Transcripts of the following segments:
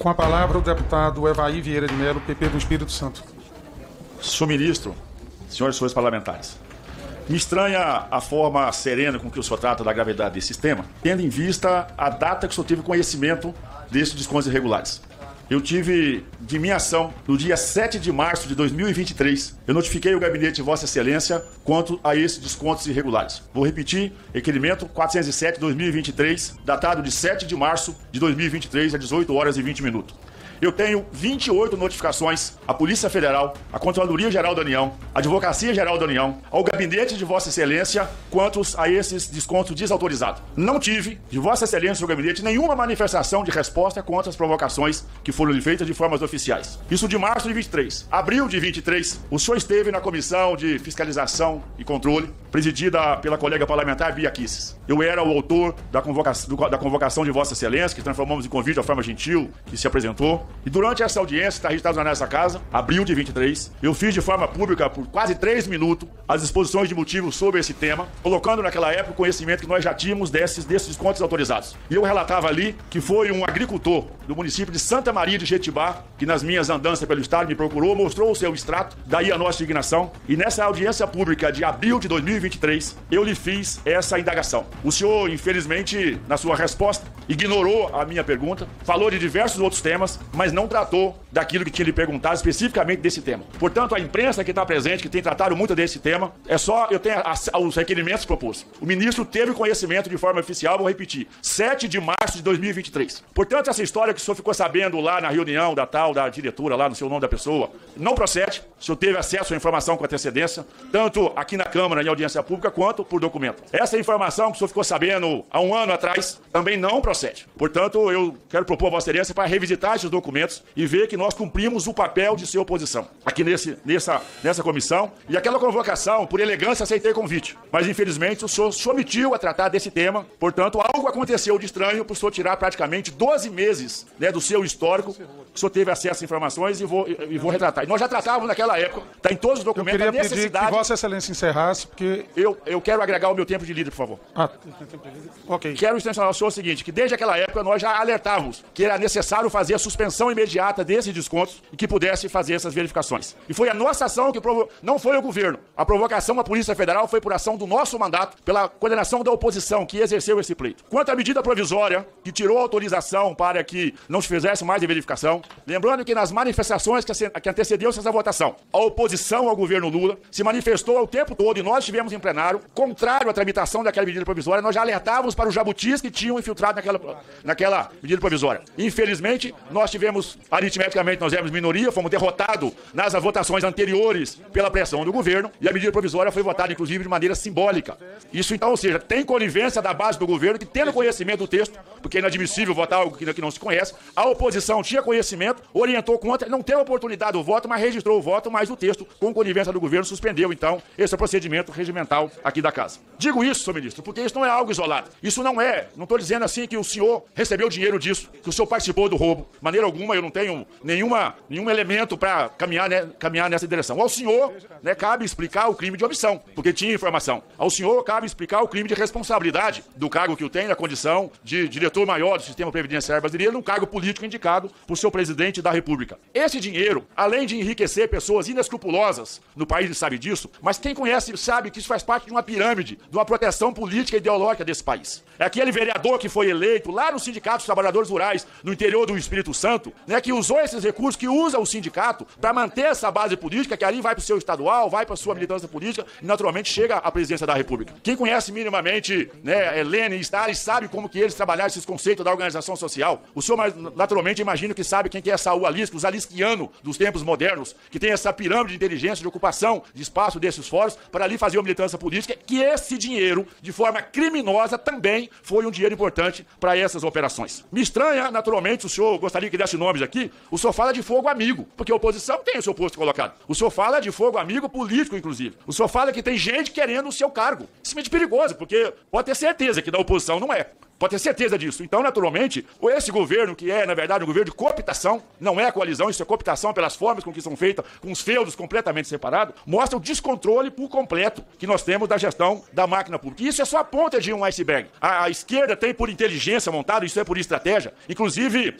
Com a palavra, o deputado Evaí Vieira de Mello, PP do Espírito Santo. Senhor ministro, senhores e senhores parlamentares, me estranha a forma serena com que o senhor trata da gravidade desse sistema, tendo em vista a data que o senhor teve conhecimento desses descontos irregulares. Eu tive de minha ação no dia 7 de março de 2023. Eu notifiquei o gabinete de Vossa Excelência quanto a esses descontos irregulares. Vou repetir, requerimento 407/2023, datado de 7 de março de 2023, às 18 horas e 20 minutos. Eu tenho 28 notificações à Polícia Federal, à Controladoria Geral da União, à Advocacia Geral da União, ao Gabinete de Vossa Excelência, quantos a esses descontos desautorizados. Não tive, de Vossa Excelência e do Gabinete, nenhuma manifestação de resposta contra as provocações que foram feitas de formas oficiais. Isso de março de 23. Abril de 23, o senhor esteve na Comissão de Fiscalização e Controle, presidida pela colega parlamentar Bia Kicis. Eu era o autor da convocação de Vossa Excelência, que transformamos em convite de forma gentil, que se apresentou. E durante essa audiência, está registrado nessa casa, abril de 23, eu fiz de forma pública, por quase 3 minutos, as exposições de motivos sobre esse tema, colocando naquela época o conhecimento que nós já tínhamos desses descontos autorizados. E eu relatava ali que foi um agricultor do município de Santa Maria de Jetibá, que nas minhas andanças pelo estado me procurou, mostrou o seu extrato, daí a nossa indignação. E nessa audiência pública de abril de 2023, eu lhe fiz essa indagação. O senhor, infelizmente, na sua resposta, ignorou a minha pergunta, falou de diversos outros temas, mas não tratou daquilo que tinha lhe perguntado especificamente desse tema. Portanto, a imprensa que está presente, que tem tratado muito desse tema, eu tenho os requerimentos propostos. O ministro teve conhecimento de forma oficial, vou repetir, 7 de março de 2023. Portanto, essa história que o senhor ficou sabendo lá na reunião da diretora, lá no seu nome da pessoa, não procede. O senhor teve acesso à informação com antecedência, tanto aqui na Câmara, em audiência pública, quanto por documento. Essa informação que o senhor ficou sabendo há um ano atrás, também não procede. Portanto, eu quero propor a Vossa Excelência para revisitar esses documentos e ver que nós cumprimos o papel de ser oposição aqui nessa comissão. E aquela convocação, por elegância, aceitei convite. Mas, infelizmente, o senhor se omitiu a tratar desse tema. Portanto, algo aconteceu de estranho para o senhor tirar praticamente 12 meses do seu histórico, que o senhor teve acesso a informações e vou retratar. E nós já tratávamos naquela época, está em todos os documentos, a necessidade... Eu queria pedir que Vossa Excelência encerrasse, porque... Eu quero agregar o meu tempo de líder, por favor. Ok. Quero extensionar ao senhor o seguinte, que desde aquela época nós já alertávamos que era necessário fazer a suspensão imediata desses descontos e que pudesse fazer essas verificações. E foi a nossa ação que não foi o governo. A provocação à Polícia Federal foi por ação do nosso mandato, pela coordenação da oposição que exerceu esse pleito. Quanto à medida provisória, que tirou autorização para que não se fizesse mais a verificação, lembrando que nas manifestações que antecedeu essa votação, a oposição ao governo Lula se manifestou o tempo todo, e nós estivemos em plenário, contrário à tramitação daquela medida provisória. Nós já alertávamos para os jabutis que tinham infiltrado naquela medida provisória. Infelizmente, nós tivemos, aritmeticamente, nós éramos minoria, fomos derrotados nas votações anteriores pela pressão do governo, e a medida provisória foi votada, inclusive, de maneira simbólica. Isso, então, ou seja, tem conivência da base do governo que, tendo conhecimento do texto, porque é inadmissível votar algo que não se conhece, a oposição tinha conhecimento, orientou contra, não teve oportunidade do voto, mas registrou o voto, mas o texto, com conivência do governo, suspendeu, então, esse procedimento regimental aqui da casa. Digo isso, senhor ministro, porque isso não é algo isolado. Isso não estou dizendo assim que o senhor recebeu dinheiro disso, que o senhor participou do roubo. De maneira alguma, eu não tenho nenhum elemento para caminhar nessa direção. Ao senhor, cabe explicar o crime de omissão, porque tinha informação. Ao senhor, cabe explicar o crime de responsabilidade do cargo que o tem na condição de diretor-maior do Sistema Previdenciário Brasileiro, num cargo político indicado por seu presidente da República. Esse dinheiro, além de enriquecer pessoas inescrupulosas no país, sabe disso, mas quem conhece sabe que isso faz parte de uma pirâmide, de uma proteção política e ideológica desse país. É aquele vereador que foi eleito lá no Sindicato dos Trabalhadores Rurais, no interior do Espírito Santo, que usou esses recursos, que usa o sindicato para manter essa base política, que ali vai para o seu estadual, vai para a sua militância política e, naturalmente, chega à presidência da República. Quem conhece minimamente Lenin e Stalin sabe como que eles trabalharam esses conceitos da organização social. O senhor, naturalmente, imagino que sabe quem que é Saul Alinsky, os alinsquianos dos tempos modernos, que tem essa pirâmide de inteligência, de ocupação de espaço desses fóruns, para ali fazer uma militância política, que esse dinheiro, de forma criminosa, também foi um dinheiro importante para essas operações. Me estranha, naturalmente, o senhor gostaria que desse nomes aqui, o senhor fala de fogo amigo, porque a oposição tem o seu posto colocado. O senhor fala de fogo amigo político, inclusive. O senhor fala que tem gente querendo o seu cargo. Isso é muito perigoso, porque pode ter certeza que da oposição não é. Pode ter certeza disso. Então, naturalmente, esse governo, que é, na verdade, um governo de cooptação, não é coalizão, isso é cooptação pelas formas com que são feitas, com os feudos completamente separados, mostra o descontrole por completo que nós temos da gestão da máquina pública. E isso é só a ponta de um iceberg. A esquerda tem por inteligência montada, isso é por estratégia. Inclusive,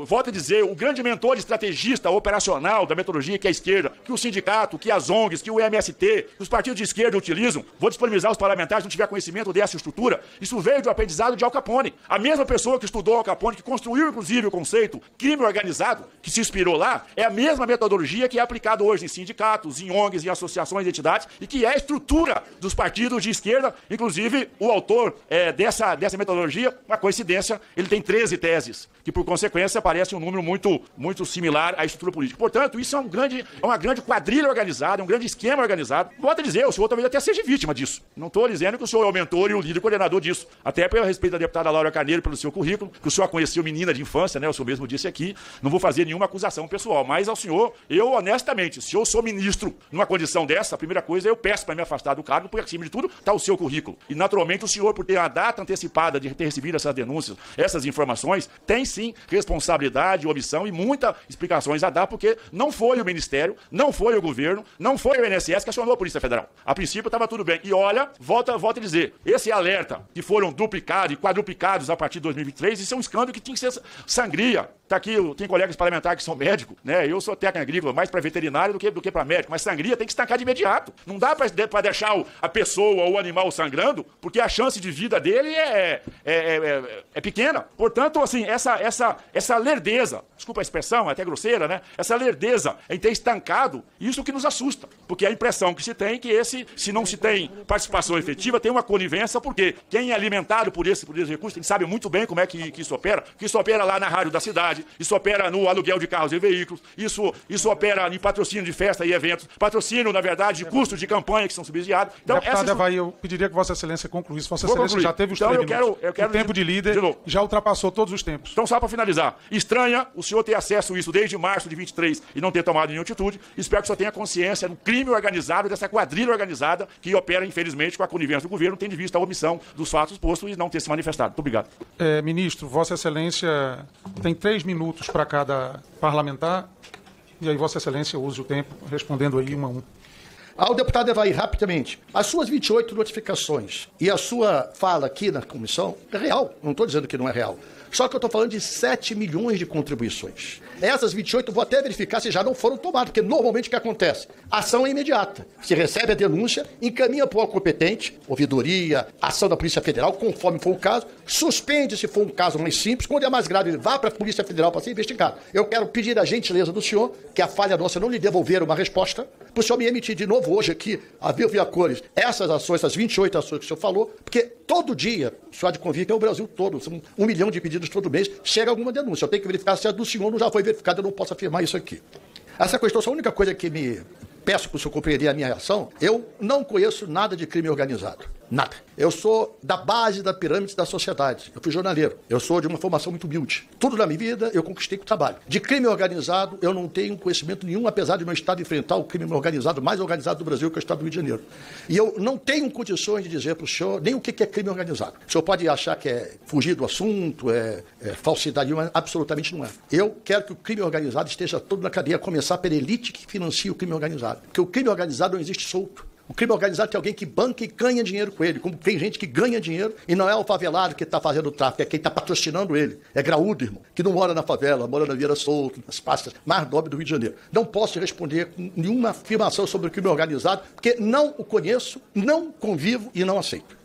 volto a dizer, o grande mentor estrategista operacional da metodologia, que é a esquerda, que o sindicato, que as ONGs, que o MST, que os partidos de esquerda utilizam, vou disponibilizar os parlamentares, não tiver conhecimento dessa estrutura, isso veio do aprendizado de Al Capone. A mesma pessoa que estudou Al Capone, que construiu, inclusive, o conceito crime organizado, que se inspirou lá, é a mesma metodologia que é aplicada hoje em sindicatos, em ONGs, em associações de entidades, e que é a estrutura dos partidos de esquerda. Inclusive, o autor dessa metodologia, uma coincidência, ele tem 13 teses, que por consequência parece um número muito similar à estrutura política. Portanto, isso é uma grande quadrilha organizada, um grande esquema organizado. Volto a dizer, o senhor talvez até seja vítima disso. Não estou dizendo que o senhor é o mentor e o líder coordenador disso. Até pelo respeito da deputada Laura Carneiro, pelo seu currículo, que o senhor conheceu menina de infância, né? O senhor mesmo disse aqui. Não vou fazer nenhuma acusação pessoal, mas ao senhor, eu honestamente, se eu sou ministro numa condição dessa, a primeira coisa eu peço para me afastar do cargo, porque acima de tudo está o seu currículo. E naturalmente o senhor, por ter a data antecipada de ter recebido essas denúncias, essas informações, tem sim responsabilidade, omissão e muitas explicações a dar, porque não foi o Ministério, não foi o governo, não foi o INSS que acionou a Polícia Federal. A princípio estava tudo bem. E olha, volto a dizer, esse alerta que foram duplicados e quadruplicados a partir de 2023, isso é um escândalo que tinha que ser sangria. Está aqui, tem colegas parlamentares que são médicos, né? Eu sou técnico agrícola, mais para veterinário do que para médico, mas sangria tem que estancar de imediato. Não dá para deixar a pessoa ou o animal sangrando, porque a chance de vida dele é pequena. Portanto, assim, essa lerdeza, desculpa a expressão, é até grosseira, né? Essa lerdeza em ter estancado, isso que nos assusta, porque a impressão que se tem é que se não se tem participação efetiva, tem uma conivência, porque quem é alimentado por esse recurso, sabe muito bem como é que isso opera, que isso opera lá na rádio da cidade, isso opera no aluguel de carros e veículos, isso opera em patrocínio de festa e eventos, patrocínio, na verdade, de custos de campanha que são subsidiados. Então, deputado Evaí, eu pediria que Vossa Excelência concluísse. Vossa Excelência já teve os 3 minutos. O tempo de líder já ultrapassou todos os tempos. Então, só para finalizar, estranha o senhor ter acesso a isso desde março de 23 e não ter tomado nenhuma atitude. Espero que o senhor tenha consciência do crime organizado, dessa quadrilha organizada que opera, infelizmente, com a conivência do governo, tendo em vista a omissão dos fatos postos e não ter se manifestado. Muito obrigado. Ministro, Vossa Excelência tem 3 minutos para cada parlamentar, e aí Vossa Excelência use o tempo respondendo aí um a um. Ao deputado Evaí, rapidamente, as suas 28 notificações e a sua fala aqui na comissão é real, não estou dizendo que não é real. Só que eu estou falando de 7 milhões de contribuições. Essas 28 eu vou até verificar se já não foram tomadas, porque normalmente o que acontece? Ação é imediata. Se recebe a denúncia, encaminha para o competente, ouvidoria, ação da Polícia Federal, conforme for o caso, suspende se for um caso mais simples, quando é mais grave, ele vá para a Polícia Federal para ser investigado. Eu quero pedir a gentileza do senhor, que a falha nossa não lhe devolver uma resposta, para o senhor me emitir de novo hoje aqui, a vivo e a cores, essas ações, essas 28 ações que o senhor falou, porque todo dia, o senhor há de convir que é o Brasil todo, são 1 milhão de pedidos todo mês, chega alguma denúncia. Eu tenho que verificar se a do senhor não já foi verificada, eu não posso afirmar isso aqui. Essa questão, a única coisa que me peço para o senhor compreender a minha reação, eu não conheço nada de crime organizado. Nada. Eu sou da base da pirâmide da sociedade. Eu fui jornaleiro. Eu sou de uma formação muito humilde. Tudo na minha vida eu conquistei com trabalho. De crime organizado, eu não tenho conhecimento nenhum, apesar de meu estado enfrentar o crime organizado mais organizado do Brasil, que é o estado do Rio de Janeiro. E eu não tenho condições de dizer para o senhor nem o que é crime organizado. O senhor pode achar que é fugir do assunto, é falsidade, mas absolutamente não é. Eu quero que o crime organizado esteja todo na cadeia, a começar pela elite que financia o crime organizado. Porque o crime organizado não existe solto. O crime organizado tem alguém que banca e ganha dinheiro com ele, como tem gente que ganha dinheiro e não é o favelado que está fazendo o tráfico, é quem está patrocinando ele. É graúdo, irmão, que não mora na favela, mora na Vieira Solto, nas pastas mais nobres do Rio de Janeiro. Não posso responder com nenhuma afirmação sobre o crime organizado, porque não o conheço, não convivo e não aceito.